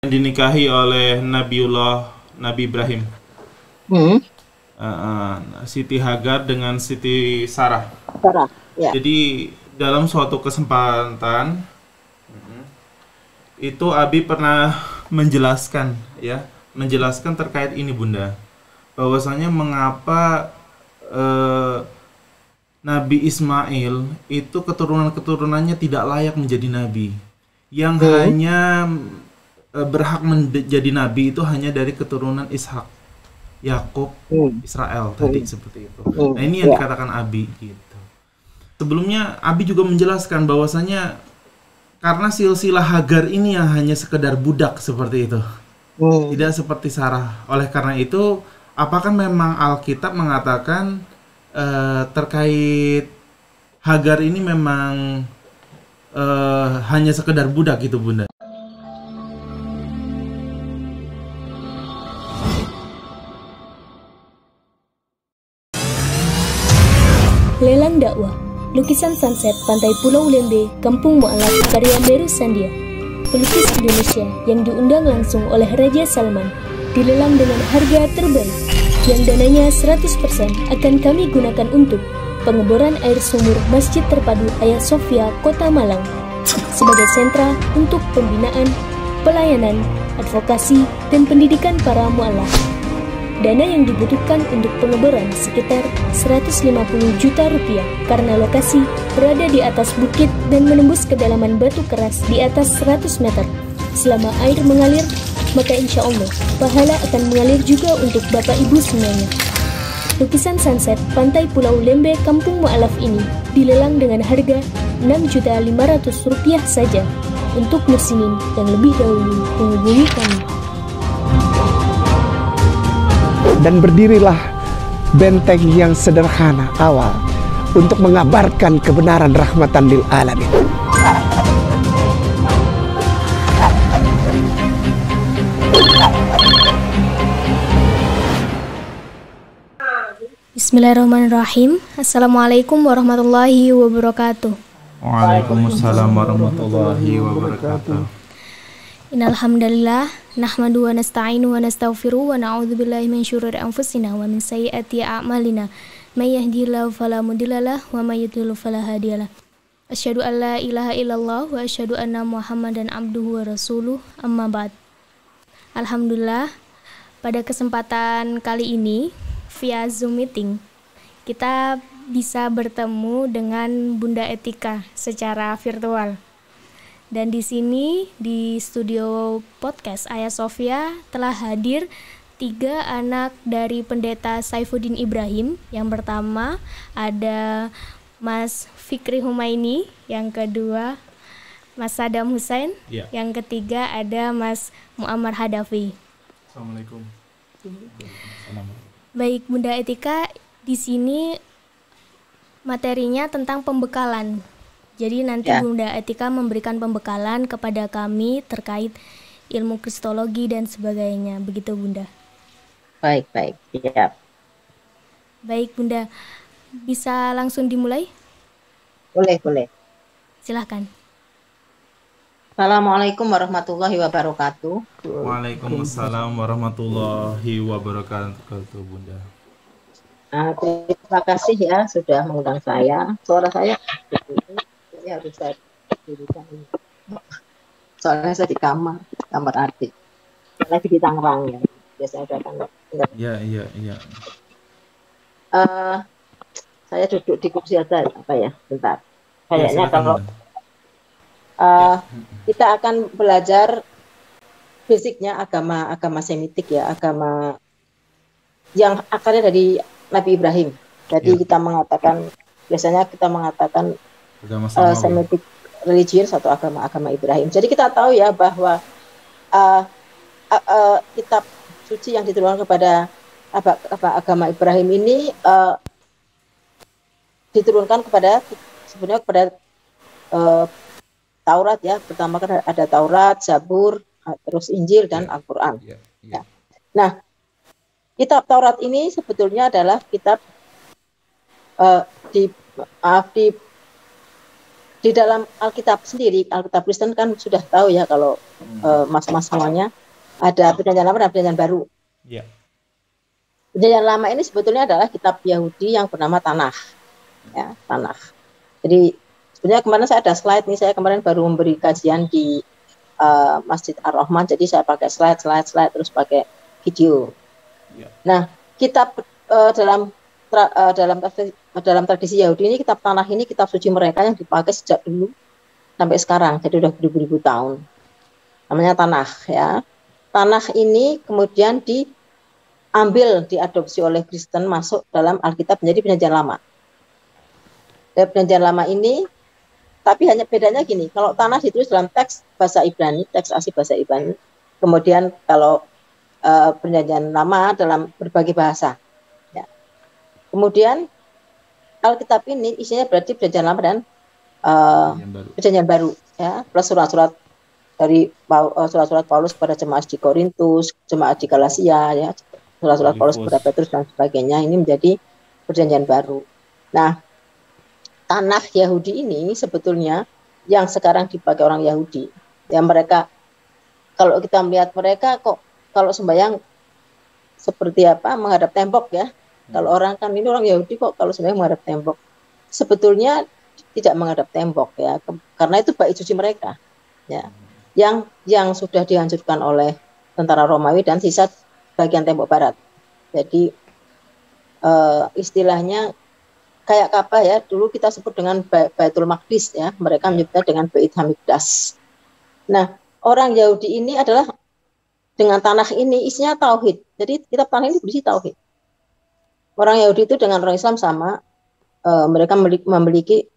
dinikahi oleh Nabi Ibrahim. Hmm. Siti Hagar dengan Siti Sarah. Sarah. Ya. Jadi dalam suatu kesempatan itu Abi pernah menjelaskan terkait ini Bunda, bahwasanya mengapa Nabi Ismail itu keturunan-keturunannya tidak layak menjadi nabi. Yang hanya berhak menjadi nabi itu hanya dari keturunan Ishak, Yakub, Israel tadi seperti itu. Nah, ini yang dikatakan Abi gitu. Sebelumnya Abi juga menjelaskan bahwasanya karena silsilah Hagar ini yang hanya sekedar budak seperti itu. Tidak seperti Sarah. Oleh karena itu, apakah memang Alkitab mengatakan terkait Hagar ini memang hanya sekedar budak gitu Bunda? Lelang dakwah, lukisan sunset pantai Pulau Lembe, Kampung Mu'alaf, karya Meru Sandia. Pelukis Indonesia yang diundang langsung oleh Raja Salman, dilelang dengan harga terbaik, yang dananya 100% akan kami gunakan untuk pengeboran air sumur Masjid Terpadu Hagia Sophia, Kota Malang, sebagai sentra untuk pembinaan, pelayanan, advokasi, dan pendidikan para mu'alaf. Dana yang dibutuhkan untuk pengeboran sekitar 150 juta rupiah karena lokasi berada di atas bukit dan menembus kedalaman batu keras di atas 100 meter. Selama air mengalir, maka insya Allah pahala akan mengalir juga untuk Bapak Ibu semuanya. Lukisan sunset pantai Pulau Lembe Kampung Mu'alaf ini dilelang dengan harga Rp6.500.000 saja untuk muslimin yang lebih dahulu menghubungi kami. Dan berdirilah benteng yang sederhana awal untuk mengabarkan kebenaran rahmatan lil alamin. Bismillahirrahmanirrahim. Assalamualaikum warahmatullahi wabarakatuh. Waalaikumsalam warahmatullahi wabarakatuh. Innalhamdalillah nahmadu wa nasta'inu wa nastaghfiru wa na'udzubillahi min syururi anfusina wa min sayyiati a'malina may yahdihillahu fala mudhillalah wa may yudhlil fala hadiyalah. Asyhadu an la ilaha illallah wa asyhadu anna Muhammadan abduhu wa rasuluh, amma ba'd. Alhamdulillah, pada kesempatan kali ini via Zoom meeting kita bisa bertemu dengan Bunda Etika secara virtual. Dan di sini di studio podcast Hagia Sophia telah hadir 3 anak dari Pendeta Saifuddin Ibrahim. Yang pertama ada Mas Fikri Humaini, yang kedua Mas Sadam Hussein, yang ketiga ada Mas Muammar Hadafi. Assalamualaikum. Baik Bunda Etika, di sini materinya tentang pembekalan. Jadi nanti Bunda Etika memberikan pembekalan kepada kami terkait ilmu kristologi dan sebagainya. Begitu Bunda. Baik. Ya. Baik Bunda, bisa langsung dimulai? Boleh. Silahkan. Assalamualaikum warahmatullahi wabarakatuh. Waalaikumsalam warahmatullahi wabarakatuh Bunda. Terima kasih ya sudah mengundang saya. Suara saya harus saya dirikan ini. Soalnya saya di kamar adik. Lagi di Tangerang ya. Biasanya datang. Iya. Saya duduk di kursi aja bentar. Kayaknya kalau kita akan belajar basicnya agama Semitik ya, agama yang akarnya dari Nabi Ibrahim. Jadi biasanya kita mengatakan Semitic religion atau agama Ibrahim. Jadi kita tahu ya bahwa kitab suci yang diturunkan kepada agama Ibrahim ini diturunkan sebenarnya kepada Taurat ya. Pertama kan ada Taurat, Zabur, terus Injil dan Al-Quran. Ya. Nah, kitab Taurat ini sebetulnya adalah kitab di dalam Alkitab sendiri, Alkitab Kristen kan sudah tahu ya kalau mas-mas semuanya ada Perjanjian Lama dan Perjanjian Baru. Ya. Perjanjian Lama ini sebetulnya adalah kitab Yahudi yang bernama Tanakh, ya, Tanakh. Jadi sebenarnya kemarin saya ada slide nih, saya kemarin baru memberi kajian di Masjid Ar-Rahman, jadi saya pakai slide terus pakai video. Ya. Nah, kitab dalam tradisi Yahudi ini, kitab Tanakh ini kitab suci mereka yang dipakai sejak dulu sampai sekarang, jadi udah beribu-ribu tahun. Namanya Tanakh, ya. Tanakh ini kemudian diambil, diadopsi oleh Kristen masuk dalam Alkitab menjadi Perjanjian Lama. Dan Perjanjian Lama ini, tapi hanya bedanya gini, kalau Tanakh ditulis dalam teks bahasa Ibrani, teks asli bahasa Ibrani, kemudian kalau Perjanjian Lama dalam berbagai bahasa. Ya. Kemudian Alkitab ini isinya berarti Perjanjian Lama dan Perjanjian Baru, ya, plus surat-surat dari surat-surat Paulus kepada jemaat di Korintus, jemaat di Galatia, ya, surat-surat Paulus kepada Petrus dan sebagainya, ini menjadi Perjanjian Baru. Nah, Tanakh Yahudi ini sebetulnya yang sekarang dipakai orang Yahudi. Ya, mereka, kalau kita melihat mereka kok kalau sembahyang seperti apa, menghadap tembok, ya. Kalau orang kan ini orang Yahudi kok kalau sembahyang menghadap tembok. Sebetulnya tidak menghadap tembok, ya, karena itu bait suci mereka, ya. Yang sudah dihancurkan oleh tentara Romawi dan sisa bagian tembok barat. Jadi istilahnya kayak Ka'bah, ya, dulu kita sebut dengan Baitul Maqdis, ya, mereka menyebutnya dengan Bait Hamikdash. Nah, orang Yahudi ini adalah dengan Tanakh ini isinya tauhid. Jadi kitab Tanakh ini berisi tauhid. Orang Yahudi itu dengan orang Islam sama, mereka memiliki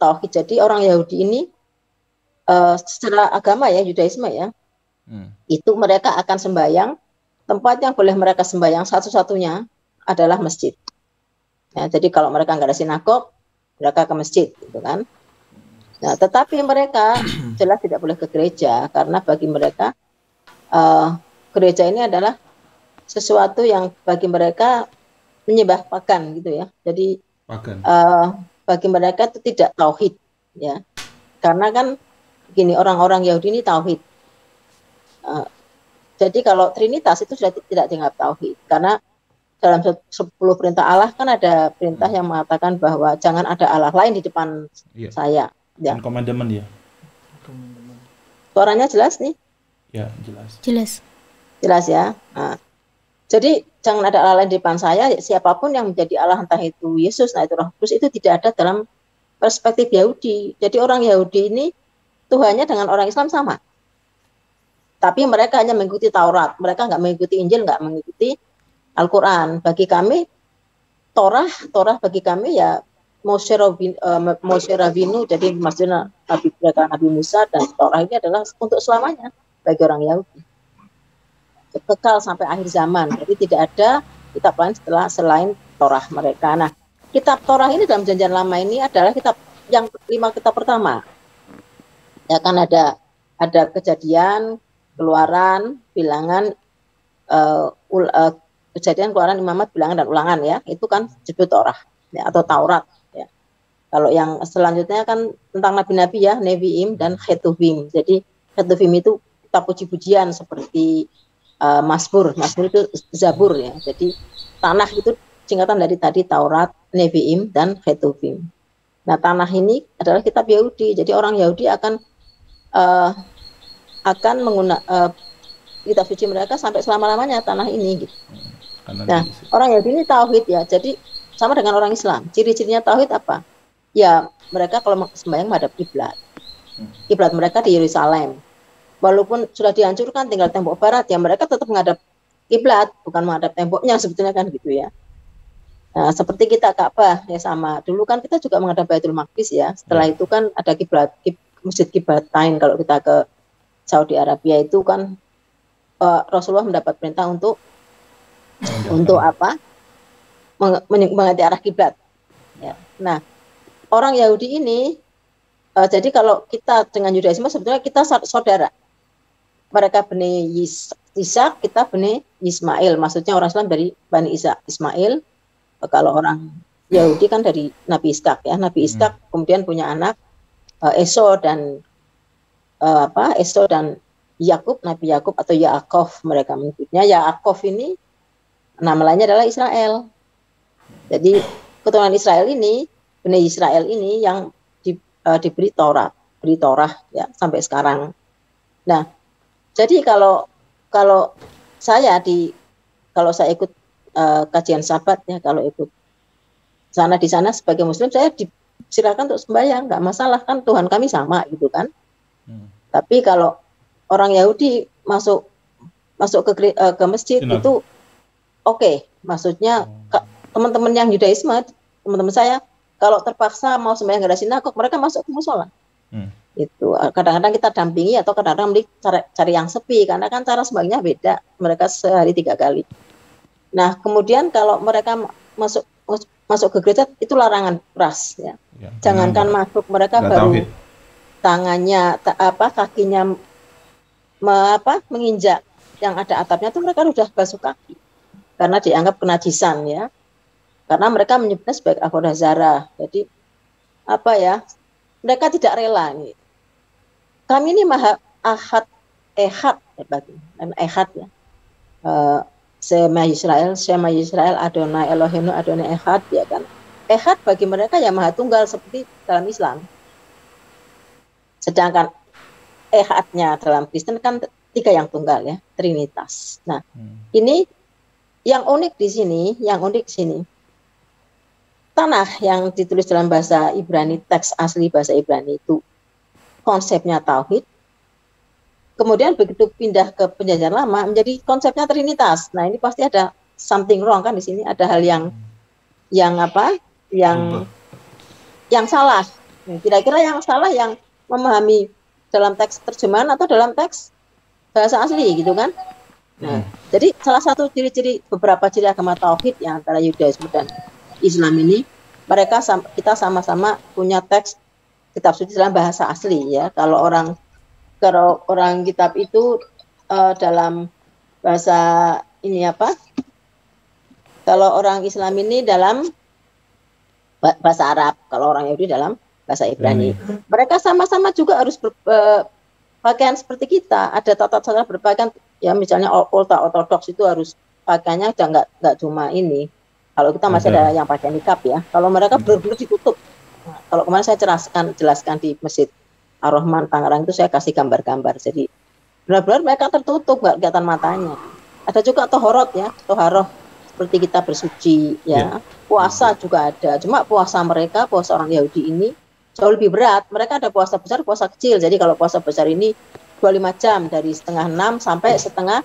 tauhid. Jadi orang Yahudi ini secara agama, ya, Yudaisme, ya, itu mereka akan sembahyang, tempat yang boleh mereka sembahyang satu-satunya adalah masjid. Ya, jadi kalau mereka nggak ada sinagog, mereka ke masjid, gitu kan. Nah, tetapi mereka jelas tidak boleh ke gereja, karena bagi mereka gereja ini adalah sesuatu yang bagi mereka menyembah pagan, gitu ya. Jadi bagi mereka itu tidak tauhid, ya. Karena kan begini, orang-orang Yahudi ini tauhid. Jadi kalau Trinitas itu sudah tidak dianggap tauhid, karena dalam 10 perintah Allah kan ada perintah yang mengatakan bahwa jangan ada Allah lain di depan saya. Ya. Commandment, ya. Suaranya jelas nih? Ya, jelas. Jelas, ya. Nah, jadi jangan ada Allah lain di depan saya. Siapapun yang menjadi Allah, entah itu Yesus, entah itu Roh Kudus, itu tidak ada dalam perspektif Yahudi. Jadi orang Yahudi ini Tuhannya dengan orang Islam sama. Tapi mereka hanya mengikuti Taurat. Mereka nggak mengikuti Injil, nggak mengikuti Al-Quran. Bagi kami Torah bagi kami ya Moshe Rabinu, jadi maksudnya Nabi Musa, dan Torah ini adalah untuk selamanya bagi orang Yahudi, kekal sampai akhir zaman. Jadi tidak ada kitab lain selain Torah mereka. Nah, kitab Torah ini dalam Perjanjian Lama ini adalah kitab yang 5 kitab pertama. Ya kan, ada Kejadian, Keluaran, Bilangan, Kejadian, Keluaran, Imamat, Bilangan, dan Ulangan, ya, itu kan disebut Torah, ya, atau Taurat, ya. Kalau yang selanjutnya kan tentang nabi-nabi, ya, Neviim dan Ketuvim. Jadi Ketuvim itu kitab puji-pujian seperti Mazmur itu Zabur, ya. Jadi Tanakh itu singkatan dari tadi Taurat, Neviim, dan Ketuvim. Nah, Tanakh ini adalah kitab Yahudi. Jadi orang Yahudi akan menggunakan kitab suci mereka sampai selama-lamanya Tanakh ini, gitu. Nah, orang Yahudi ini tauhid, ya. Jadi sama dengan orang Islam. Ciri-cirinya tauhid apa? Ya, mereka kalau sembahyang menghadap kiblat. Kiblat mereka di Yerusalem. Walaupun sudah dihancurkan tinggal tembok barat, ya mereka tetap menghadap kiblat, bukan menghadap temboknya sebetulnya, kan, gitu, ya. Nah, seperti kita Ka'bah, ya, sama. Dulu kan kita juga menghadap Baitul Maqdis, ya. Setelah itu kan ada Masjid Kiblatain. Kalau kita ke Saudi Arabia itu kan Rasulullah mendapat perintah untuk apa? Mengganti arah kiblat. Ya. Nah, orang Yahudi ini, jadi kalau kita dengan Yudaisme sebetulnya kita saudara. Mereka Bani Ishak, kita Bani Ismail. Maksudnya orang Islam dari Bani Ismail. Kalau orang Yahudi kan dari Nabi Ishak, ya. Nabi Ishak kemudian punya anak Esau dan Esau dan Yakub, Nabi Yakub atau Yaakov mereka menyebutnya. Yaakov ini nama lainnya adalah Israel. Jadi keturunan Israel ini, Bani Israel ini yang diberi Torah ya sampai sekarang. Nah, jadi kalau saya ikut kajian Sabat ya, kalau ikut di sana sebagai Muslim, saya silakan untuk sembahyang, nggak masalah, kan Tuhan kami sama gitu kan. Tapi kalau orang Yahudi masuk ke masjid itu oke. Maksudnya teman-teman yang Yudaisme, teman-teman saya kalau terpaksa mau sembahyang di sinagog, mereka masuk ke musola. Itu kadang-kadang kita dampingi atau kadang-kadang cari yang sepi karena kan cara sembahyangnya beda. Mereka sehari 3 kali. Nah, kemudian kalau mereka masuk ke gereja itu larangan keras ya. Jangankan masuk, mereka baru tangannya kakinya menginjak yang ada atapnya itu mereka sudah basuh kaki karena dianggap kenajisan ya. Karena mereka menyebutnya sebagai avodah zarah. Jadi mereka tidak rela nih. Kami ini maha ehad ya. Shema Yisrael Adonai Eloheinu Adonai Ehad ya kan. Ehad bagi mereka ya maha tunggal seperti dalam Islam. Sedangkan ehadnya dalam Kristen kan 3 yang tunggal ya, Trinitas. Nah, ini yang unik di sini, tanah yang ditulis dalam bahasa Ibrani, teks asli bahasa Ibrani itu konsepnya tauhid. Kemudian begitu pindah ke Perjanjian Lama menjadi konsepnya Trinitas. Nah, ini pasti ada something wrong kan di sini, ada hal yang salah. Kira-kira yang salah yang memahami dalam teks terjemahan atau dalam teks bahasa asli gitu kan. Nah, jadi salah satu beberapa ciri agama tauhid yang antara Yudaisme dan Islam ini, kita sama-sama punya teks kitab suci dalam bahasa asli ya. Kalau orang kitab itu dalam bahasa ini kalau orang Islam ini dalam bahasa Arab, kalau orang Yahudi dalam bahasa Ibrani. Mereka sama-sama juga harus berpakaian seperti kita. Ada tata cara berpakaian ya, misalnya ultra ortodoks itu harus pakaiannya nggak cuma ini. Kalau kita masih ada yang pakai nikab ya. Kalau mereka benar-benar ditutup. Nah, kalau kemarin saya jelaskan di Masjid Ar-Rahman Tangerang itu saya kasih gambar-gambar. Jadi benar-benar mereka tertutup, nggak kelihatan matanya. Ada juga toharot ya, toharoh seperti kita bersuci ya. Puasa juga ada. Cuma puasa orang Yahudi ini jauh lebih berat. Mereka ada puasa besar, puasa kecil. Jadi kalau puasa besar ini 25 jam dari setengah 6 sampai setengah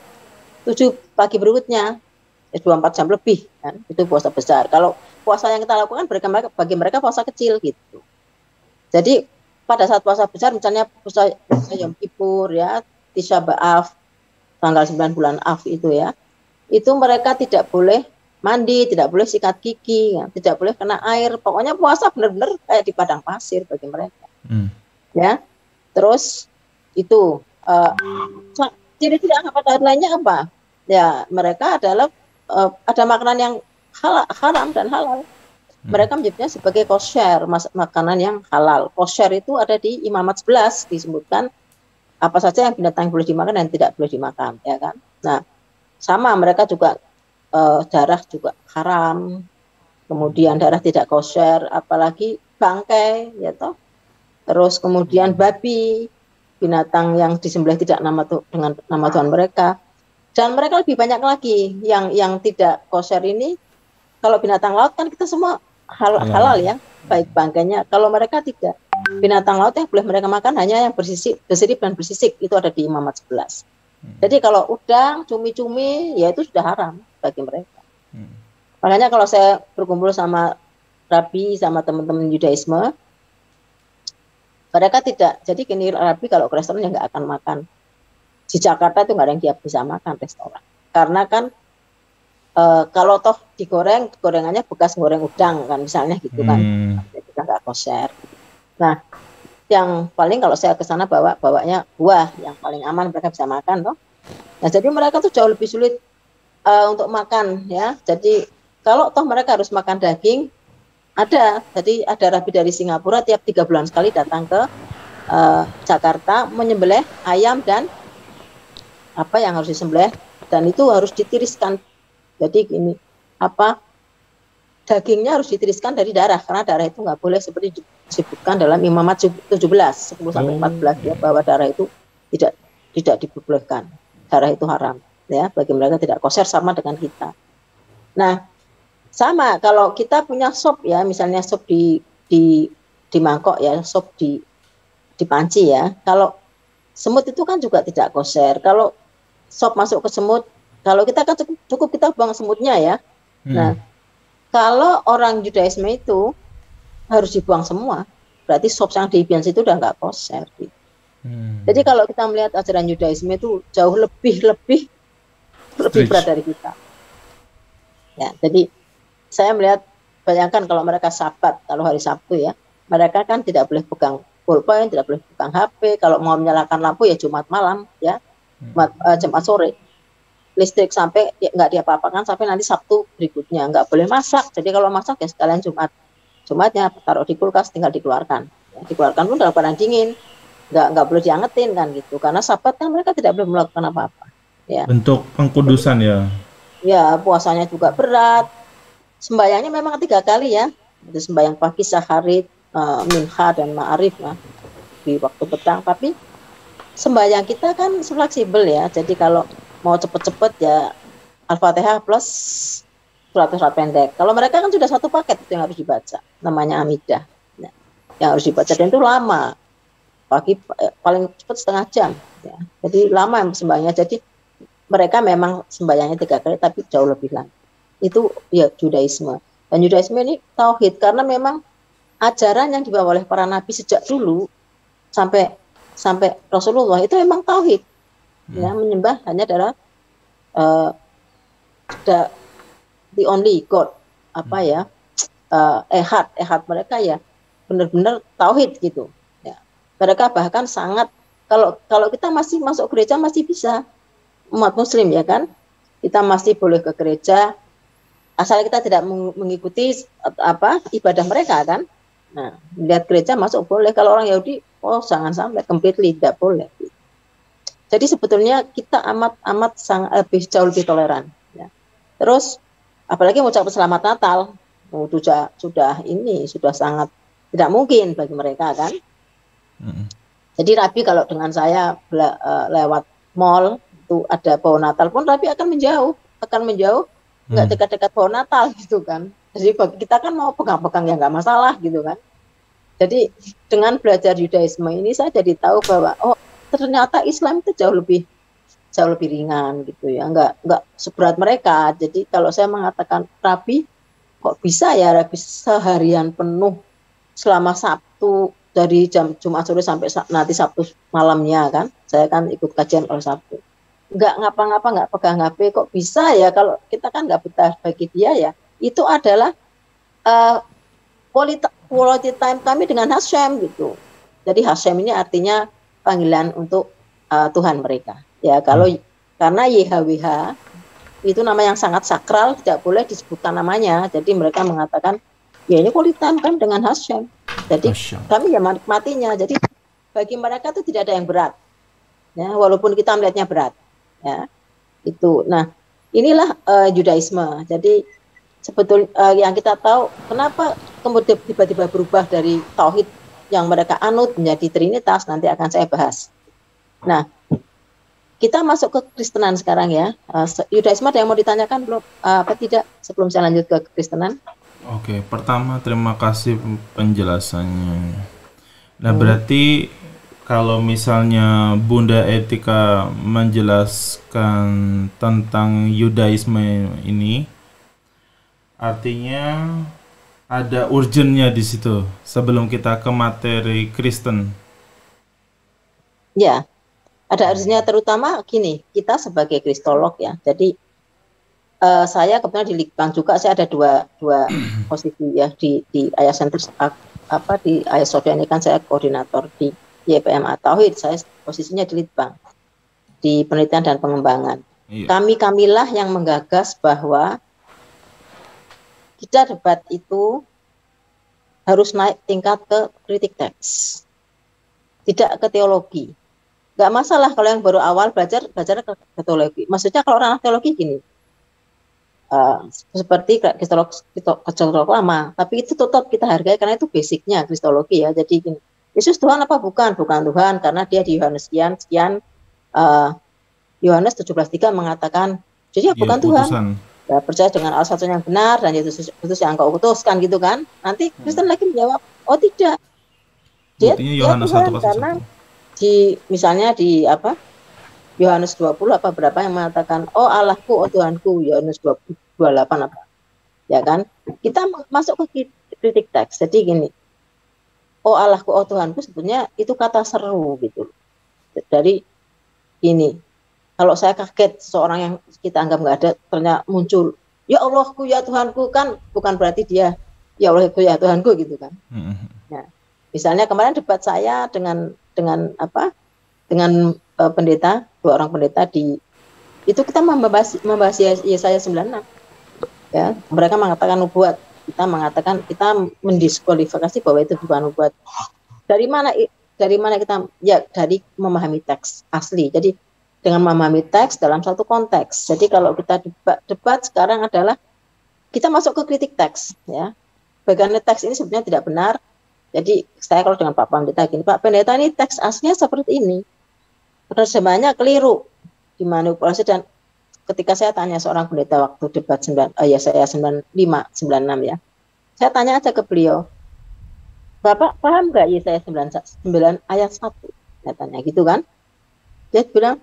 7 pagi berikutnya. 24 jam lebih kan, itu puasa besar. Kalau puasa yang kita lakukan bagi mereka puasa kecil gitu. Jadi pada saat puasa besar misalnya puasa Yom Kippur ya, Tisha B'Av tanggal 9 bulan Av itu ya. Itu mereka tidak boleh mandi, tidak boleh sikat gigi, ya, tidak boleh kena air. Pokoknya puasa benar-benar kayak di padang pasir bagi mereka. Ya. Terus itu ciri-ciri anggapan lainnya apa? Ya, mereka adalah ada makanan yang haram dan halal. Mereka menyebutnya sebagai kosher, makanan yang halal. Kosher itu ada di Imamat 11 disebutkan apa saja yang binatang boleh dimakan dan tidak boleh dimakan, ya kan? Nah, sama mereka juga darah juga haram. Kemudian darah tidak kosher, apalagi bangkai, ya toh. Terus kemudian babi, binatang yang disembelih tidak dengan nama Tuhan mereka. Dan mereka lebih banyak lagi yang tidak kosher ini. Kalau binatang laut kan kita semua halal ya, baik bangkainya. Kalau mereka tidak, binatang laut yang boleh mereka makan hanya yang bersirip dan bersisik, itu ada di Imamat 11. Jadi kalau udang, cumi-cumi, ya itu sudah haram bagi mereka. Makanya kalau saya berkumpul sama Rabi, sama teman-teman Yudaisme, mereka tidak. Jadi gini, Rabi kalau ke restoran ya nggak akan makan. Di Jakarta itu nggak ada yang dia bisa makan restoran. Karena kan kalau toh digoreng, gorengannya bekas goreng udang kan misalnya gitu kan. Itu nggak kosher. Nah, yang paling kalau saya ke sana bawanya buah yang paling aman mereka bisa makan toh. Nah, jadi mereka tuh jauh lebih sulit untuk makan ya. Jadi kalau toh mereka harus makan daging, Ada, jadi ada rabi dari Singapura tiap 3 bulan sekali datang ke Jakarta menyembelih ayam dan apa yang harus disembelih, dan itu harus ditiriskan. Jadi gini, dagingnya harus ditiriskan dari darah, karena darah itu nggak boleh seperti disebutkan dalam Imamat 17 10 sampai 14 ya, bahwa darah itu tidak diperbolehkan. Darah itu haram ya, bagi mereka tidak kosher sama dengan kita. Nah, sama kalau kita punya sop ya, misalnya sop di mangkok ya, sop di panci ya. Kalau semut itu kan juga tidak kosher. Kalau sop masuk ke semut, kalau kita kan cukup kita buang semutnya ya. Nah, kalau orang Judaisme itu harus dibuang semua, berarti sop yang di panci itu udah nggak kosher. Gitu. Jadi kalau kita melihat ajaran Judaisme itu jauh lebih berat dari kita. Ya, jadi saya melihat, bayangkan kalau mereka Sabat, kalau hari Sabtu ya, mereka kan tidak boleh pegang pulpen, tidak boleh pegang HP. Kalau mau menyalakan lampu ya Jumat malam ya, Jumat sore. Listrik sampai nggak diapa-apakan sampai nanti Sabtu berikutnya. Nggak boleh masak. Jadi kalau masak ya sekalian Jumatnya taruh di kulkas, tinggal dikeluarkan. Ya, dikeluarkan pun dalam keadaan dingin. Nggak boleh diangetin kan gitu. Karena Sabat kan mereka tidak boleh melakukan apa-apa. Ya. Bentuk pengkudusan ya. Ya, puasanya juga berat. Sembayangnya memang 3 kali ya. Itu sembayang pagi, saharit, minha dan ma'arif ya, di waktu petang. Tapi sembayang kita kan fleksibel ya. Jadi kalau mau cepet-cepet ya Al-Fatihah plus surat-surat pendek. Kalau mereka kan sudah satu paket itu yang harus dibaca. Namanya Amidah. Nah, yang harus dibaca dan itu lama. Pagi paling cepat setengah jam. Ya. Jadi lama sembayangnya. Jadi mereka memang sembayangnya 3 kali tapi jauh lebih lama. Itu ya Judaisme. Dan Judaisme ini tauhid, karena memang ajaran yang dibawa oleh para nabi sejak dulu sampai Rasulullah itu memang tauhid. Ya, menyembah hanya adalah the only God, ehad mereka ya benar-benar tauhid gitu. Ya. Mereka bahkan sangat, kalau kita masih masuk gereja masih bisa, umat muslim ya kan, kita masih boleh ke gereja asal kita tidak mengikuti ibadah mereka kan. Nah, melihat gereja masuk boleh. Kalau orang Yahudi, jangan sampai completely tidak boleh. Jadi sebetulnya kita amat jauh lebih toleran. Ya. Terus apalagi mengucapkan selamat Natal, sudah sangat tidak mungkin bagi mereka kan. Jadi Rabi kalau dengan saya lewat mall itu ada bau Natal pun Rabi akan menjauh. Nggak dekat-dekat pohon Natal gitu kan. Jadi bagi kita kan mau pegang-pegang ya nggak masalah gitu kan. Jadi dengan belajar Judaisme ini saya jadi tahu bahwa ternyata Islam itu jauh lebih ringan gitu ya, nggak seberat mereka. Jadi kalau saya mengatakan Rabi kok bisa ya Rabi seharian penuh selama Sabtu dari jam Jumat sore sampai nanti Sabtu malamnya kan. Saya kan ikut kajian kalau Sabtu. Nggak ngapa-ngapa, nggak pegang HP, kok bisa ya? Kalau kita kan nggak betah, bagi dia ya itu adalah quality time kami dengan Hashem gitu. Jadi Hashem ini artinya panggilan untuk Tuhan mereka ya. Karena YHWH itu nama yang sangat sakral, tidak boleh disebutkan namanya. Jadi mereka mengatakan ya ini quality time kan dengan Hashem. Jadi kami ya menikmatinya. Jadi bagi mereka itu tidak ada yang berat ya, walaupun kita melihatnya berat. Ya, itu. Nah, inilah Judaisme. Jadi sebetulnya yang kita tahu kenapa kemudian tiba-tiba berubah dari tauhid yang mereka anut menjadi trinitas, nanti akan saya bahas. Nah, kita masuk ke Kristenan sekarang ya. Judaisme ada yang mau ditanyakan belum? Apa tidak sebelum saya lanjut ke Kristenan? Oke, pertama terima kasih penjelasannya. Nah, berarti kalau misalnya Bunda Etika menjelaskan tentang Yudaisme ini, artinya ada urgennya di situ sebelum kita ke materi Kristen. Ya, ada urgennya, terutama gini, kita sebagai kristolog ya. Jadi saya kebetulan di Litbang juga, saya ada dua posisi ya di Ayah Center di Ayah Sofia ini kan saya koordinator di YPMA Tauhid, saya posisinya di Litbang, di penelitian dan pengembangan. Iya. Kamilah yang menggagas bahwa kita debat itu harus naik tingkat ke kritik teks, tidak ke teologi. Nggak masalah kalau yang baru awal belajar ke teologi. Maksudnya kalau ranah teologi gini, seperti kristolog lama, tapi itu tetap kita hargai karena itu basicnya kristologi ya. Jadi gini, Yesus Tuhan apa bukan? Bukan Tuhan, karena dia di Yohanes sekian Yohanes 17:3 mengatakan jadi bukan Tuhan. Ya, percaya dengan Allah satu yang benar dan Yesus yang engkau utuskan gitu kan. Nanti Kristen lagi menjawab, oh tidak. Dia Tuhan karena misalnya di Yohanes 20 apa berapa yang mengatakan oh Allahku, oh Tuhanku, Yohanes 28 apa. Ya kan? Kita masuk ke kritik teks. Jadi gini. Oh Allahku, oh Tuhanku sebetulnya itu kata seru gitu. Dari ini. Kalau saya kaget seorang yang kita anggap nggak ada ternyata muncul, ya Allahku, ya Tuhanku, kan bukan berarti dia ya Allahku, ya Tuhanku gitu kan. Nah, misalnya kemarin debat saya dengan pendeta, 2 orang pendeta itu kita membahas Yesaya 96. Ya, mereka mengatakan nubuat, kita mendiskualifikasi bahwa itu bukan nubuat. Dari mana kita ya dari memahami teks asli. Jadi dengan memahami teks dalam satu konteks. Jadi kalau kita debat sekarang adalah kita masuk ke kritik teks, ya. Bagaimana teks ini sebenarnya tidak benar. Jadi saya kalau dengan Pak Pendeta gini, Pak Pendeta ini teks aslinya seperti ini. Terjemahannya keliru, dimanipulasi. Dan ketika saya tanya seorang pendeta waktu debat saya 95, 96 ya. Saya tanya aja ke beliau, Bapak paham nggak Yesaya 9 ayat 1? Saya tanya gitu kan. Dia bilang,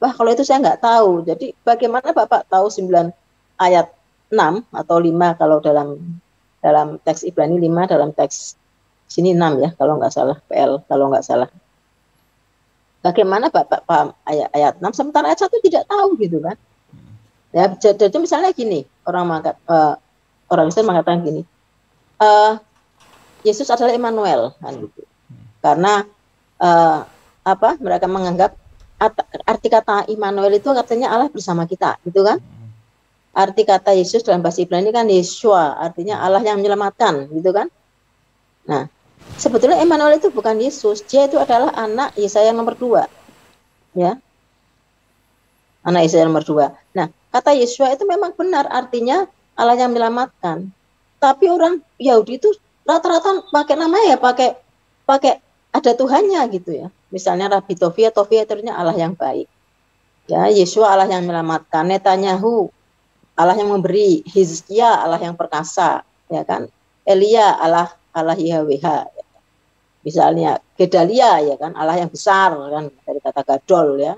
wah kalau itu saya nggak tahu. Jadi bagaimana Bapak tahu 9 ayat 6 atau 5 kalau dalam teks Ibrani 5, dalam teks sini 6 ya kalau nggak salah, PL kalau nggak salah. Bagaimana Bapak paham ayat 6 sementara ayat 1 tidak tahu gitu kan. Ya, jadi misalnya gini, orang Kristen mengatakan gini, Yesus adalah Immanuel kan gitu. Karena mereka menganggap arti kata Immanuel itu artinya Allah bersama kita, gitu kan? Arti kata Yesus dalam bahasa Ibrani kan Yeshua, artinya Allah yang menyelamatkan, gitu kan? Nah, sebetulnya Immanuel itu bukan Yesus, dia itu adalah anak Yesaya nomor 2, ya, anak Yesaya nomor 2. Nah, kata Yeshua itu memang benar, artinya Allah yang menyelamatkan. Tapi orang Yahudi itu rata-rata pakai namanya ya, pakai ada Tuhannya gitu ya. Misalnya Rabbi Tovia artinya Allah yang baik. Ya, Yeshua Allah yang menyelamatkan, Netanyahu Allah yang memberi, Hizkia Allah yang perkasa, ya kan? Elia Allah YHWH. Ya. Misalnya Gedalia ya kan, Allah yang besar kan dari kata gadol ya.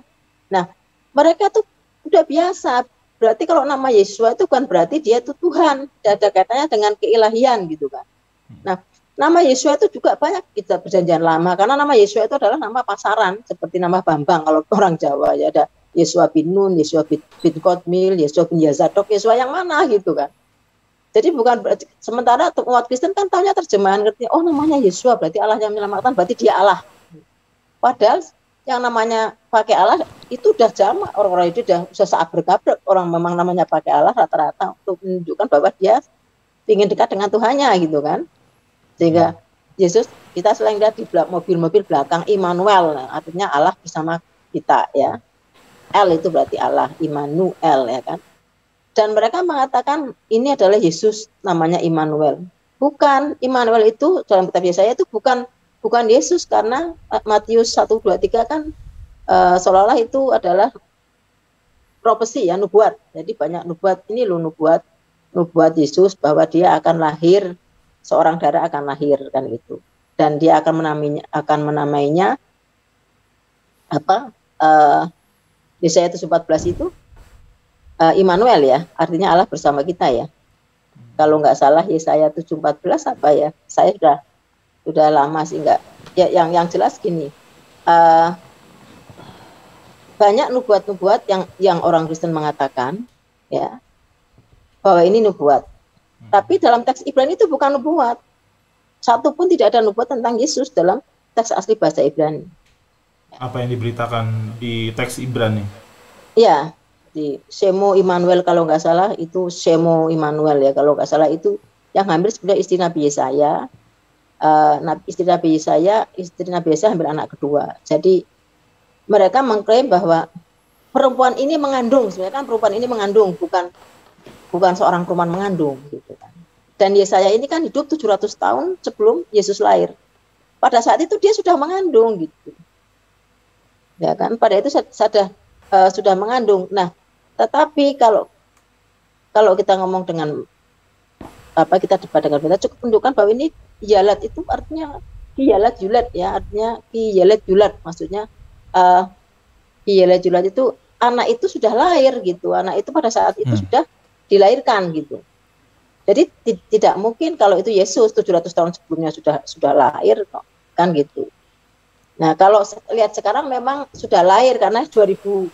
Nah, mereka tuh udah biasa. Berarti kalau nama Yeshua itu bukan berarti dia itu Tuhan, tidak ada kaitannya dengan keilahian gitu kan. Nah, nama Yeshua itu juga banyak kita perjanjian lama, karena nama Yeshua itu adalah nama pasaran, seperti nama Bambang kalau orang Jawa ya, ada Yeshua bin Nun, Yeshua bin Kotmil, Yeshua bin Yazadok, Yeshua yang mana gitu kan. Jadi bukan berarti, sementara umat Kristen kan tahunya terjemahan, ngerti, oh namanya Yeshua berarti Allah yang menyelamatkan, berarti dia Allah. Padahal yang namanya pakai Allah itu udah jamak, orang-orang itu udah saat berkabrek, orang memang namanya pakai Allah rata-rata untuk menunjukkan bahwa dia ingin dekat dengan Tuhannya gitu kan. Sehingga Yesus, kita selain lihat di mobil-mobil belakang Immanuel, artinya Allah bersama kita ya. L itu berarti Allah, Immanuel ya kan. Dan mereka mengatakan ini adalah Yesus, namanya Immanuel. Bukan, Immanuel itu dalam kitab Yesaya itu bukan Yesus, karena Matius 1:23 kan seolah-olah itu adalah profesi ya, nubuat. Jadi banyak nubuat, ini loh nubuat Yesus bahwa dia akan lahir, seorang darah akan lahir kan gitu. Dan dia akan menamainya apa? Yesaya 14 itu Immanuel ya, artinya Allah bersama kita ya. Kalau nggak salah Yesaya 7:14 apa ya? Saya sudah lama sih nggak. Ya yang jelas gini. Banyak nubuat-nubuat yang orang Kristen mengatakan ya bahwa ini nubuat. Tapi dalam teks Ibrani itu bukan nubuat. Satu pun tidak ada nubuat tentang Yesus dalam teks asli bahasa Ibrani. Apa yang diberitakan di teks Ibrani? Ya, di Shemo Immanuel kalau nggak salah itu Shemo Immanuel ya, kalau nggak salah itu yang hampir sebenarnya istri Nabi Yesaya. istri Nabi Yesaya hamil anak kedua. Jadi mereka mengklaim bahwa perempuan ini mengandung, sebenarnya kan perempuan ini mengandung, bukan seorang perempuan mengandung gitu kan. Dan Yesaya ini kan hidup 700 tahun sebelum Yesus lahir. Pada saat itu dia sudah mengandung gitu. Ya kan, pada itu sudah mengandung. Nah, tetapi kalau kita ngomong dengan kita debat dengan kita cukup menunjukkan bahwa ini Yalat itu artinya Yalat Yulat ya, artinya Yalat Yulat, maksudnya Yalat Yulat itu anak itu sudah lahir gitu, anak itu pada saat itu sudah dilahirkan gitu. Jadi tidak mungkin kalau itu Yesus 700 tahun sebelumnya sudah lahir kan gitu. Nah, kalau lihat sekarang memang sudah lahir karena 2022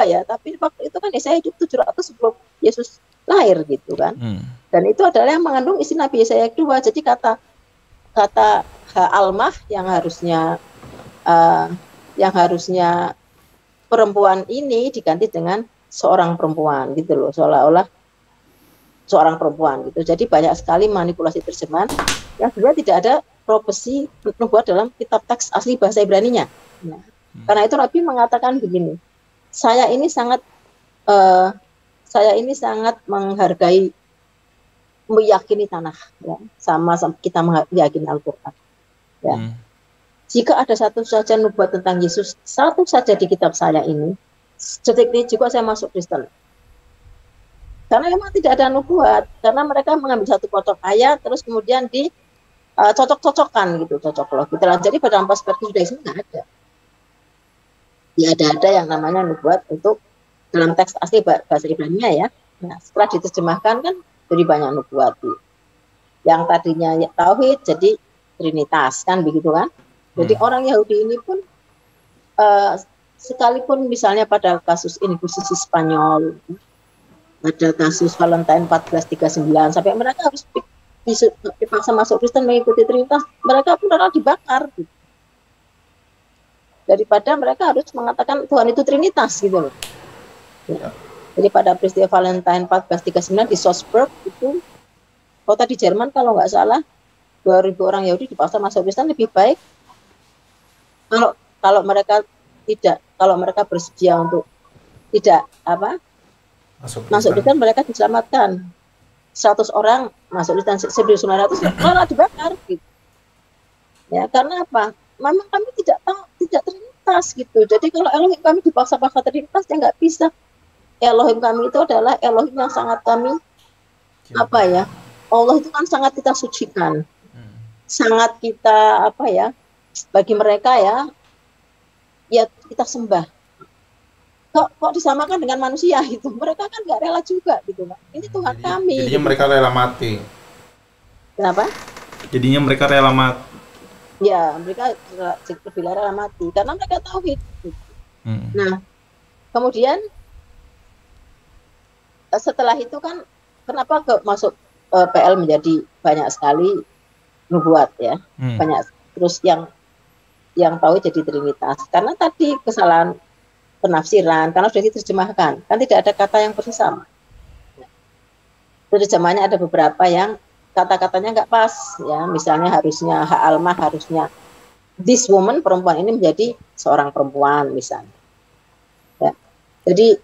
ya, tapi waktu itu kan Yesaya hidup 700 sebelum Yesus lahir gitu kan. Dan itu adalah yang mengandung istri Nabi Yesaya kedua. Jadi kata almah yang harusnya perempuan ini diganti dengan seorang perempuan gitu loh, seolah-olah seorang perempuan gitu. Jadi banyak sekali manipulasi terjemahan yang sebenarnya tidak ada profesi nubuat dalam kitab teks asli bahasa Ibraninya. Nah, karena itu Nabi mengatakan begini, saya ini sangat menghargai, meyakini tanah, ya, sama kita meyakini Al-Quran. Ya. Jika ada satu saja nubuat tentang Yesus, satu saja di kitab saya ini, detik ini juga saya masuk Kristen. Karena memang tidak ada nubuat, karena mereka mengambil satu potong ayat, terus kemudian cocok-cocokkan gitu, cocok loh. Gitu. Jadi pada perspektif Judaisme nggak ada. Ya ada yang namanya nubuat untuk dalam teks asli bahasa Ibrani ya. Nah, setelah diterjemahkan kan jadi banyak nubuat. Yang tadinya tauhid jadi trinitas kan begitu kan. Jadi orang Yahudi ini pun sekalipun misalnya pada kasus Inquisisi Spanyol, pada kasus Valentine 1439 sampai mereka harus dipaksa masuk Kristen mengikuti Trinitas, mereka pun rela dibakar gitu. Daripada mereka harus mengatakan Tuhan itu Trinitas gitu loh. Ya. Jadi pada peristiwa Valentine 1439 di Salzburg itu kota di Jerman kalau nggak salah 2000 orang Yahudi dipaksa masuk Kristen. Lebih baik kalau mereka bersedia untuk tidak masuk Kristen, mereka diselamatkan. 100 orang masuk Kristen, 1900 malah dibakar gitu. Ya, karena apa? Memang kami tidak Trinitas gitu. Jadi kalau Elohim kami dipaksa-paksa Trinitas ya nggak bisa. Elohim kami itu adalah Elohim yang sangat kami Allah itu kan sangat kita sucikan. Sangat kita bagi mereka ya kita sembah. Kok disamakan dengan manusia itu? Mereka kan nggak rela juga gitu, Pak. Ini Tuhan kami. Jadinya mereka rela mati. Kenapa? Jadinya mereka rela mati. Ya, mereka lebih rela mati karena mereka tauhid. Nah, kemudian setelah itu kan kenapa masuk PL menjadi banyak sekali nubuat ya, banyak terus yang tahu jadi Trinitas karena tadi kesalahan penafsiran karena sudah diterjemahkan kan tidak ada kata yang persis sama. Terjemahannya ada beberapa yang kata-katanya nggak pas ya, misalnya harusnya almah harusnya this woman, perempuan ini menjadi seorang perempuan misalnya. Ya. Jadi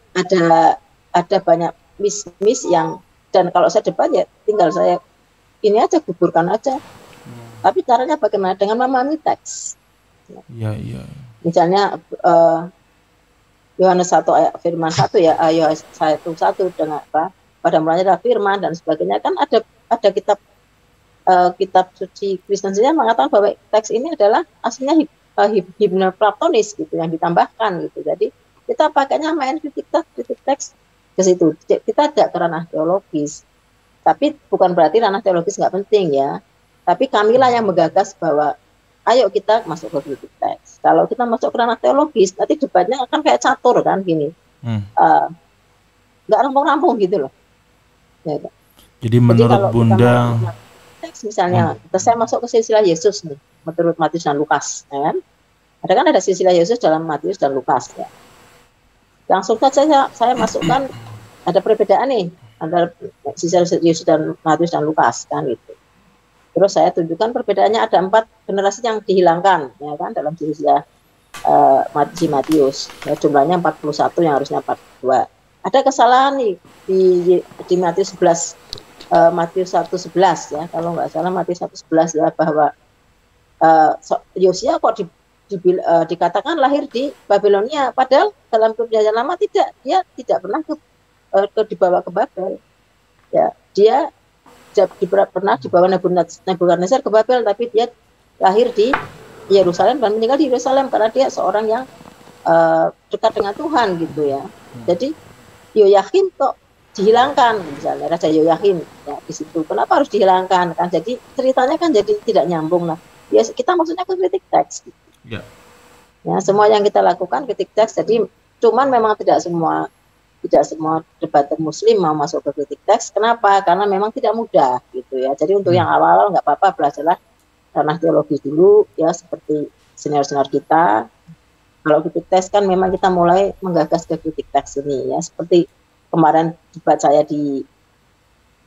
ada banyak miss yang, dan kalau saya debat ya tinggal saya ini aja gugurkan aja. Tapi caranya bagaimana? Dengan memahami teks. Iya. Misalnya Yohanes 1 ayat firman 1 ya, Yohanes 1 dengan pada mulanya adalah firman dan sebagainya, kan ada kitab suci Kristen saja mengatakan bahwa teks ini adalah aslinya himne platonis gitu yang ditambahkan gitu. Jadi kita pakainya main kritik teks ke situ. Kita tidak ke ranah teologis. Tapi bukan berarti ranah teologis nggak penting ya. Tapi kamilah yang menggagas bahwa ayo kita masuk ke kritik teks. Kalau kita masuk ke ranah teologis, nanti debatnya akan kayak catur kan gini. Nggak rampung-rampung gitu loh. Ya, Jadi menurut Bunda teks misalnya, saya masuk ke silsilah Yesus nih, menurut Matius dan Lukas, ya kan? Ada silsilah Yesus dalam Matius dan Lukas ya. Langsung saja saya masukkan ada perbedaan nih antara silsilah Yesus dan Matius dan Lukas kan gitu. Terus saya tunjukkan perbedaannya ada 4 generasi yang dihilangkan, ya kan, dalam silsilah Matius. Ya, jumlahnya 41 yang harusnya 42. Ada kesalahan nih di Matius 11, Matius 1:11 ya, kalau nggak salah Matius 1:11 ya, bahwa Yosia kok dikatakan lahir di Babilonia, padahal dalam perjanjian lama tidak, dia tidak pernah dibawa ke Babel. Ya, dia pernah dibawa Nebukadnezar ke Babel, tapi dia lahir di Yerusalem dan meninggal di Yerusalem karena dia seorang yang dekat dengan Tuhan gitu ya. Jadi Yoyakim kok dihilangkan, misalnya Raja Yoyakim ya, di situ kenapa harus dihilangkan kan? Jadi ceritanya kan jadi tidak nyambung. Nah, ya kita maksudnya ke kritik teks gitu. Ya, semua yang kita lakukan kritik teks. Jadi cuman memang tidak semua debater Muslim mau masuk ke kritik teks. Kenapa? Karena memang tidak mudah gitu ya. Jadi untuk yang awal-awal nggak apa-apa, belajarlah ranah teologi dulu ya, seperti senior-senior kita. Kalau kritik teks kan memang kita mulai menggagas ke kritik teks ini ya, seperti kemarin debat saya di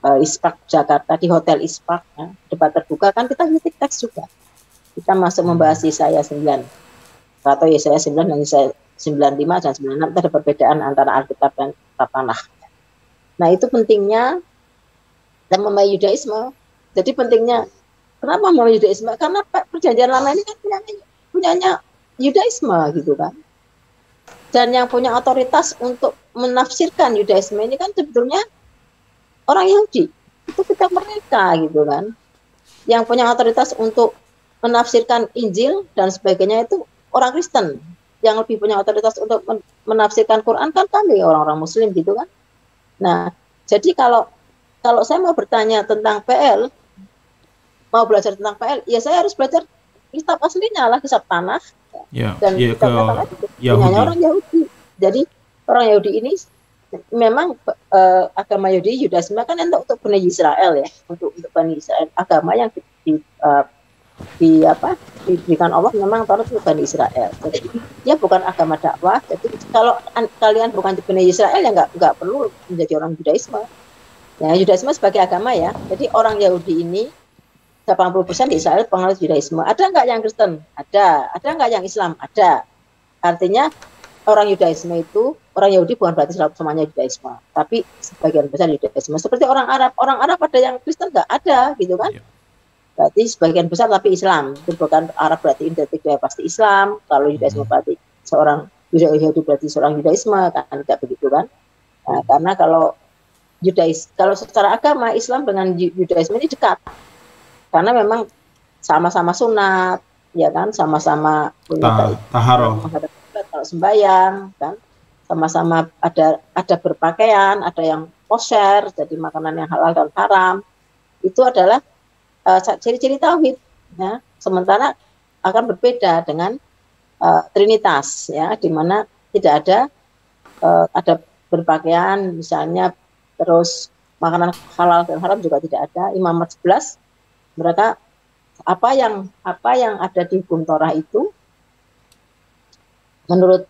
ISPAK Jakarta, di Hotel ISPAK ya, debat terbuka kan kita kritik teks juga. Kita masuk membahas Yesaya 9 atau Yesaya 9 dan Yesaya 95 dan 96, ada perbedaan antara Alkitab dan Tanakh. Nah, itu pentingnya dan memahami Yudaisme. Jadi pentingnya kenapa memahami Yudaisme? Karena perjanjian lama ini kan punyanya Yudaisme gitu kan. Dan yang punya otoritas untuk menafsirkan Yudaisme ini kan sebetulnya orang Yahudi. Itu kitab mereka gitu kan. Yang punya otoritas untuk menafsirkan Injil dan sebagainya itu orang Kristen. Yang lebih punya otoritas untuk menafsirkan Quran kan kami orang-orang Muslim gitu kan. Nah, jadi kalau saya mau bertanya tentang PL, mau belajar tentang PL, ya saya harus belajar kitab aslinya lah, kitab Tanakh. Ya, dan ya, kitab Tanakh itu punyanya orang Yahudi. Jadi orang Yahudi ini memang agama Yahudi, Yudaisme kan untuk Bani Israel ya, untuk Bani Israel, agama yang diberikan Allah memang Taurat untuk Bani Israel. Jadi ya bukan agama dakwah. Jadi kalau kalian bukan Bani Israel ya nggak perlu menjadi orang Yudaisme. Ya, Yudaisme sebagai agama ya. Jadi orang Yahudi ini 80% di Israel penganut Yudaisme. Ada nggak yang Kristen? Ada. Ada nggak yang Islam? Ada. Artinya orang Yudaisme itu, orang Yahudi bukan berarti semuanya Yudaisme, tapi sebagian besar Yudaisme. Seperti orang Arab ada yang Kristen nggak? Ada gitu kan? Berarti sebagian besar tapi Islam. Itu bukan Arab berarti identik dia pasti Islam. Kalau Yudaisme berarti seorang Yahudi berarti seorang Yudaisme, kan tidak begitu kan? Nah, karena kalau secara agama Islam dengan Yudaisme ini dekat. Karena memang sama-sama sunat, ya kan? Sama-sama punya taharoh. Kalau sembahyang kan, sama-sama ada berpakaian, ada yang kosher, jadi makanan yang halal dan haram. Itu adalah ciri-ciri tauhid ya. Sementara akan berbeda dengan Trinitas ya, di mana tidak ada berpakaian misalnya, terus makanan halal dan haram juga tidak ada. Imamat 11 mereka apa yang ada di hukum Torah itu menurut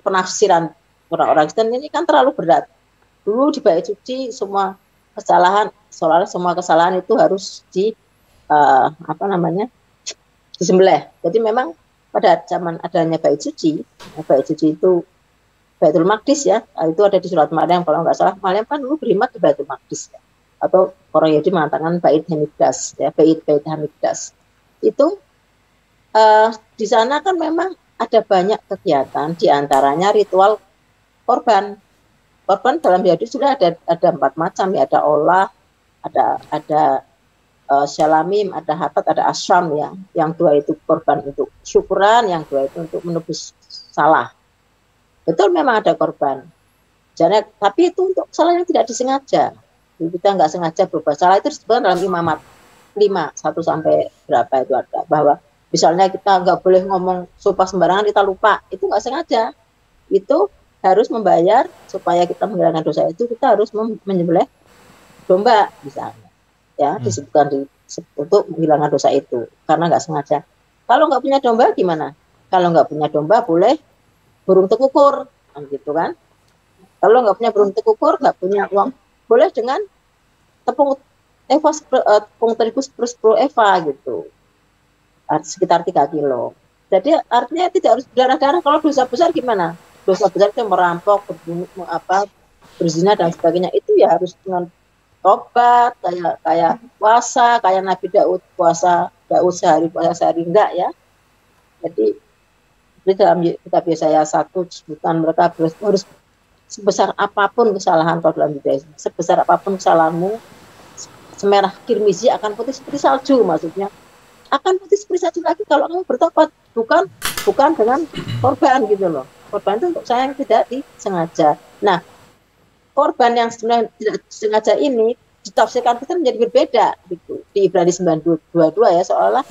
penafsiran orang-orang Kristen ini kan terlalu berat. Dulu di Bait Suci semua kesalahan itu harus disembelih. Jadi memang pada zaman adanya Bait Suci itu Baitul Maqdis ya, itu ada di surat Maryam kalau nggak salah. Maryam kan dulu beriman di Baitul Maqdis ya. Atau orang Yahudi mengatakan Bait Hamikdash ya, Bait Hamikdash. Itu di sana kan memang ada banyak kegiatan, diantaranya ritual korban. Korban dalam Yahudi sudah ada 4 macam ya, ada olah, ada syalamim, ada hatat, ada asyam ya. Yang 2 itu korban untuk syukuran, yang 2 itu untuk menebus salah. Betul memang ada korban. Jadi, tapi itu untuk salah yang tidak disengaja. Jadi kita nggak sengaja berbuat salah, itu disebutkan dalam Imamat 5, 1 sampai berapa itu ada. Bahwa misalnya kita nggak boleh ngomong sumpah sembarangan, kita lupa. Itu nggak sengaja. Itu harus membayar, supaya kita menghilangkan dosa itu, kita harus menyembelih domba misalnya. Ya, disebutkan untuk menghilangkan dosa itu. Karena nggak sengaja. Kalau nggak punya domba gimana? Kalau nggak punya domba boleh burung tekukur, gitu kan. Kalau nggak punya burung tekukur, nggak punya uang, boleh dengan tepung Eva tepung terigu 10 Eva gitu, sekitar 3 kilo. Jadi artinya tidak harus berdarah-darah. Kalau dosa besar gimana? Dosa besar itu merampok, berbunuh, berzina dan sebagainya, itu ya harus dengan tobat, kayak puasa, kayak Nabi Daud puasa sehari enggak ya. Jadi di dalam kitab Yesaya 1 disebutkan mereka harus sebesar apapun kesalahan kalau dalam Yudaisme, sebesar apapun kesalahanmu, semerah kirmizi akan putih seperti salju, maksudnya akan putih seperti salju lagi kalau kamu bertobat, bukan dengan korban gitu loh. Korban itu untuk saya yang tidak disengaja. Nah, korban yang sebenarnya tidak disengaja ini ditafsirkan kita menjadi berbeda gitu. Di Ibrani 9:22 ya, seolah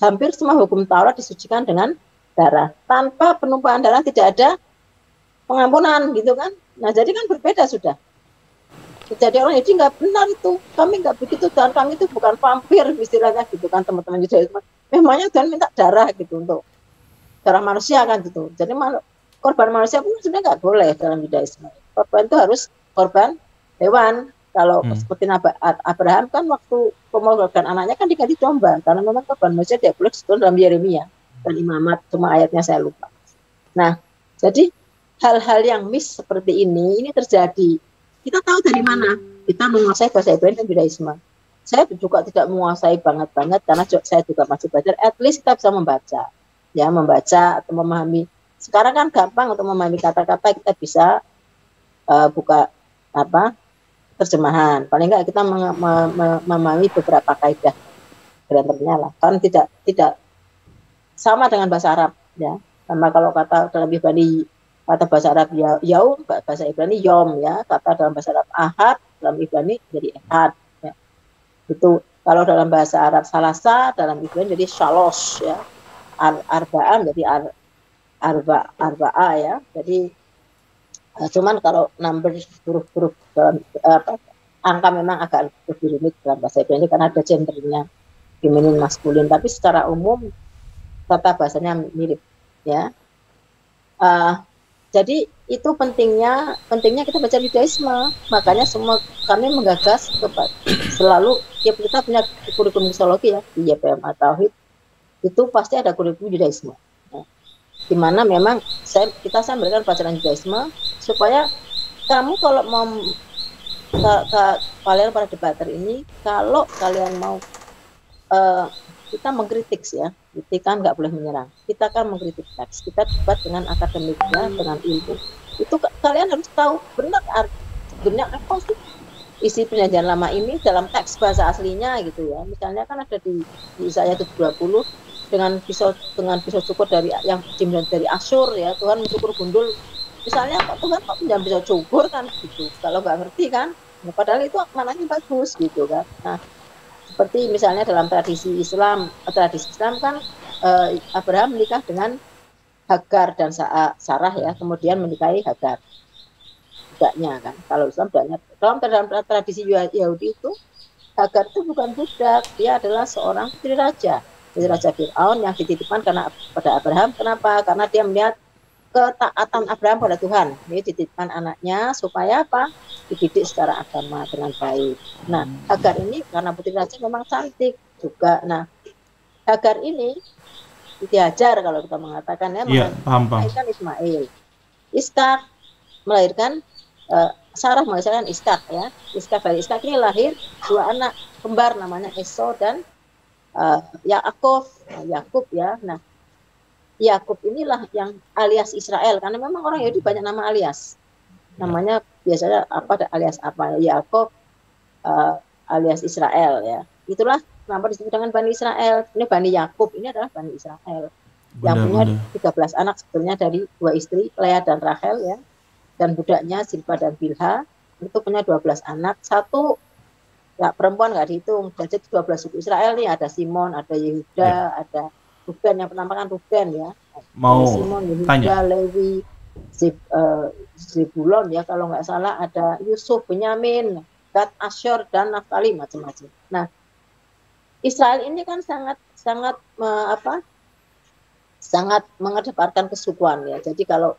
hampir semua hukum Taurat disucikan dengan darah. Tanpa penumpahan darah tidak ada pengampunan gitu kan. Nah, jadi kan berbeda sudah. Jadi orang Yahudi nggak benar itu, kami nggak begitu, dan kami itu bukan vampir istilahnya gitu kan, teman-teman Yudaisme. Memangnya Tuhan minta darah gitu, untuk darah manusia kan gitu. Jadi korban manusia pun sebenarnya nggak boleh dalam Yudaisme. Korban itu harus korban hewan. Kalau seperti Abraham kan waktu pemorban anaknya kan diganti domba, karena memang korban manusia tidak boleh disebut dalam Yeremia dan Imamat, cuma ayatnya saya lupa. Nah, jadi hal-hal yang miss seperti ini terjadi. Kita tahu dari mana? Kita menguasai bahasa Ibrani dan Yudaisme. Saya juga tidak menguasai banget karena saya juga masih belajar. At least kita bisa membaca, ya, membaca atau memahami. Sekarang kan gampang untuk memahami kata-kata, kita bisa buka terjemahan. Paling enggak kita memahami beberapa kaidah grammarnya lah. Kan tidak sama dengan bahasa Arab, ya. Sama kalau kata dalam Ibrani, kata bahasa Arab yaum, bahasa Ibrani yom, ya. Kata dalam bahasa Arab ahad, dalam Ibrani jadi ehad, ya. Itu kalau dalam bahasa Arab salasa, dalam Ibrani jadi shalos, ya. Arba'ah jadi arba'a, ya. Jadi cuman kalau number huruf-huruf dalam angka memang agak lebih rumit dalam bahasa Ibrani karena ada gendernya, feminin, maskulin, tapi secara umum tata bahasanya mirip, ya. Jadi itu pentingnya kita baca Yudaisme. Makanya semua kami menggagas selalu kita punya kurikulum Kristologi, ya, di YPMA Tauhid itu pasti ada kurikulum Yudaisme, ya, di mana memang saya memberikan pelajaran Yudaisme supaya kamu kalau mau kalian para debater ini, kalau kalian mau kita mengkritik, ya, kita kan nggak boleh menyerang, kita kan mengkritik teks, kita debat dengan akademiknya, dengan ilmu. Itu kalian harus tahu benar sebenarnya apa sih isi perjanjian lama ini dalam teks bahasa aslinya gitu, ya. Misalnya kan ada di Yesaya 20 dengan pisau cukur dari yang dari Asyur, ya, Tuhan mencukur gundul. Misalnya Tuhan kok pinjam pisau cukur kan gitu, kalau nggak ngerti kan, nah, padahal itu maknanya bagus gitu kan. Nah, seperti misalnya dalam tradisi Islam kan Abraham menikah dengan Hagar dan Sarah, ya, kemudian menikahi Hagar budaknya kan. Kalau Islam budaknya, dalam tradisi Yahudi itu Hagar itu bukan budak, dia adalah seorang putri raja Fir'aun yang dititipkan pada Abraham. Kenapa? Karena dia melihat ketaatan Abraham pada Tuhan. Dia dititipkan anaknya supaya apa? Dididik secara agama dengan baik. Nah, Hagar ini karena putri raja memang cantik juga. Nah, Hagar ini diajar kalau kita mengatakan, ya, melahirkan Ismail. Ishak melahirkan Sarah melahirkan Ishak, ya. Dari Ishak ini lahir 2 anak kembar namanya Esau dan Yakub, ya. Nah, Yakub inilah yang alias Israel, karena memang orang Yahudi banyak nama alias. Namanya biasanya alias apa? Yakub alias Israel, ya. Itulah kenapa disebut dengan Bani Israel. Ini Bani Yakub ini adalah Bani Israel. Yang punya 13 anak sebetulnya dari 2 istri, Leah dan Rachel, ya. Dan budaknya Zilpa dan Bilha, itu punya 12 anak. 1 perempuan nggak dihitung. Jadi 12 suku Israel nih, ada Simon, ada Yehuda, ya, ada Ruben, yang penampakan Ruben, ya. Mau Simon, Yehuda, Lewi, Zebulon, ya, kalau nggak salah ada Yusuf, Benyamin, Gad, Asyur, dan Naftali, macam-macam. Nah, Israel ini kan sangat mengedepankan kesukuan, ya. Jadi kalau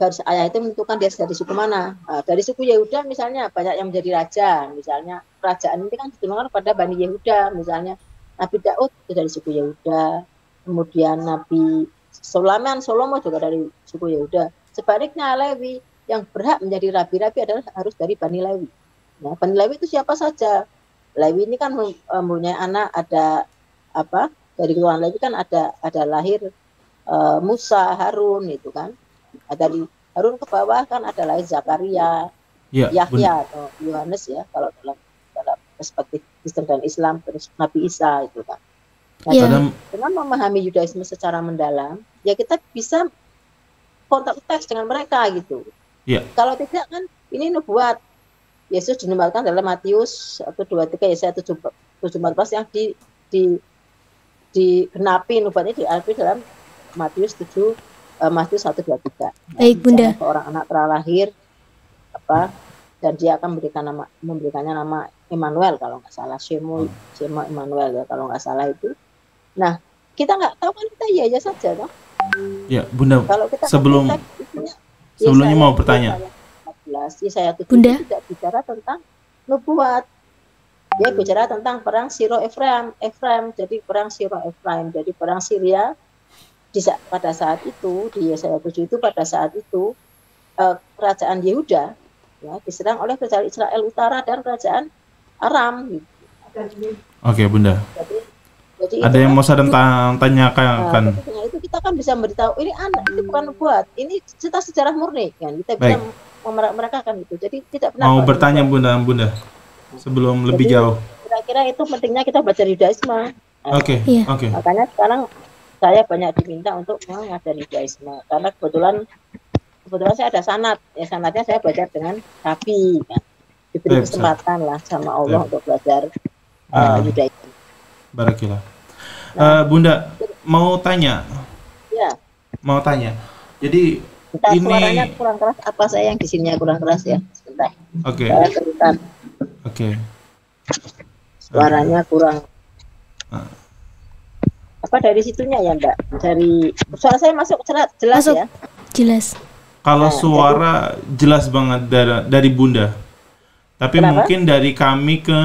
garis ayah itu menentukan dia dari suku mana. Dari suku Yehuda misalnya banyak yang menjadi raja, misalnya kerajaan ini kan diturunkan pada Bani Yehuda, misalnya Nabi Daud itu dari suku Yehuda, kemudian Nabi Salomo juga dari suku Yehuda. Sebaliknya Lewi yang berhak menjadi rabi-rabi adalah harus dari Bani Lewi. Nah, Bani Lewi itu siapa saja? Lewi ini kan mempunyai anak, ada apa? Dari keturunan Lewi kan ada lahir Musa, Harun itu kan. Dari Harun ke bawah kan ada lahir Zakaria, Yahya atau Yohanes ya kalau dalam perspektif Kristen dan Islam, terus Nabi Isa itu kan. Nah, dengan memahami Yudaisme secara mendalam, ya kita bisa kontak teks dengan mereka gitu. Kalau tidak kan ini nubuat. Yesus dinubuatkan dalam Matius 1:23 Yesaya 7:14 yang digenapi nubuatnya diarti dalam Matius 1:23. Baik, Bunda. Seorang anak telah lahir dan dia akan memberikannya nama Immanuel kalau nggak salah, Shema Immanuel ya kalau nggak salah itu. Nah, kita nggak tahu kan, kita iya saja toh. Ya, Bunda. Kalau kita sebelumnya mau bertanya. Yesaya 7 Bunda tidak bicara tentang nubuat. Dia bicara tentang perang Siro Efraim. Jadi perang Siro Efraim. Jadi perang Syria pada saat itu di Yesaya 7 itu pada saat itu kerajaan Yehuda ya diserang oleh kerajaan Israel Utara dan kerajaan Aram gitu. Oke, Bunda. Jadi ada yang mau saya tanyakan? Itu kita kan bisa memberitahu ini anak itu bukan nubuat, ini cerita sejarah murni kan. Kita bisa merekakan itu. Jadi tidak pernah mau bertanya Bunda sebelum lebih jauh. Kira-kira itu pentingnya kita belajar Yudaisme. Oke. Makanya sekarang saya banyak diminta untuk mengajari Yudaisme karena kebetulan saya ada sanad. Ya sanadnya saya belajar dengan Rabi kan. Diberi kesempatan lah sama Allah untuk belajar Yudaisme. Barakillah. Bunda mau tanya. Ya. Mau tanya. Jadi ini suaranya ini kurang keras. Apa saya yang di sininya kurang keras ya? Sebentar. Oke. Saya sebentar. Oke. Suaranya kurang. Apa dari situnya ya, Mbak? Dari suara saya masuk jelas ya? Jelas. Kalau suara jelas banget dari Bunda. Tapi mungkin dari kami ke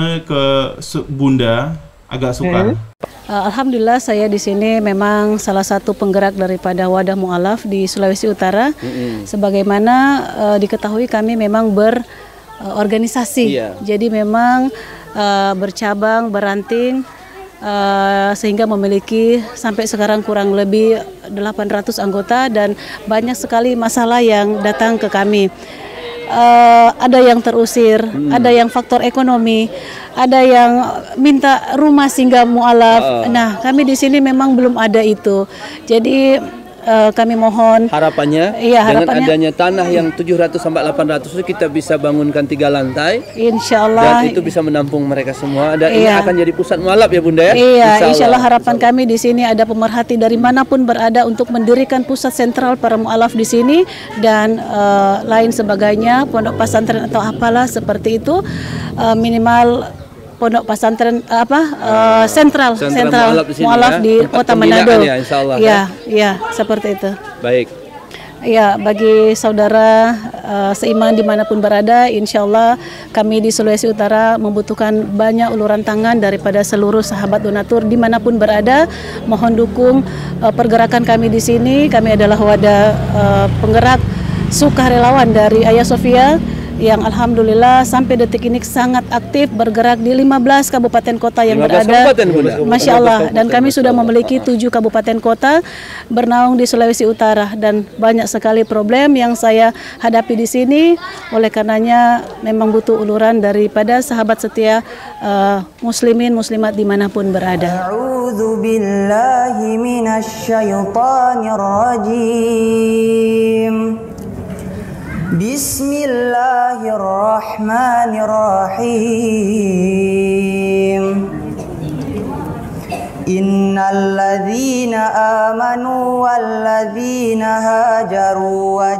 Bunda agak sukar. Alhamdulillah saya di sini memang salah satu penggerak daripada Wadah Mu'alaf di Sulawesi Utara. Sebagaimana diketahui kami memang berorganisasi. Jadi memang bercabang, beranting sehingga memiliki sampai sekarang kurang lebih 800 anggota dan banyak sekali masalah yang datang ke kami. Ada yang terusir, ada yang faktor ekonomi, ada yang minta rumah singgah mu'alaf. Nah, kami di sini memang belum ada itu. Jadi kami mohon harapannya dengan adanya tanah yang 700 sampai 800 itu kita bisa bangunkan 3 lantai. Insyaallah. Dan itu bisa menampung mereka semua. Dan ini akan jadi pusat mu'alaf ya Bunda ya. Iya, insyaallah harapan kami di sini ada pemerhati dari manapun berada untuk mendirikan pusat sentral para mu'alaf di sini dan lain sebagainya, pondok pesantren atau apalah seperti itu, minimal pondok pesantren sentral mu'alaf di Kota Manado. Ya, seperti itu. Baik. Ya, bagi saudara seiman dimanapun berada, insya Allah kami di Sulawesi Utara membutuhkan banyak uluran tangan daripada seluruh sahabat donatur dimanapun berada. Mohon dukung pergerakan kami di sini. Kami adalah wadah penggerak sukarelawan dari Ayah Sofia yang alhamdulillah sampai detik ini sangat aktif bergerak di 15 kabupaten kota yang berada. Masya Allah, dan kami sudah memiliki 7 kabupaten kota bernaung di Sulawesi Utara dan banyak sekali problem yang saya hadapi di sini. Oleh karenanya memang butuh uluran daripada sahabat setia muslimin muslimat dimanapun berada. A'udzu billahi minasyaitonir rajim. Bismillahirrahmanirrahim. Innalladzina amanu walladzina hajaru wa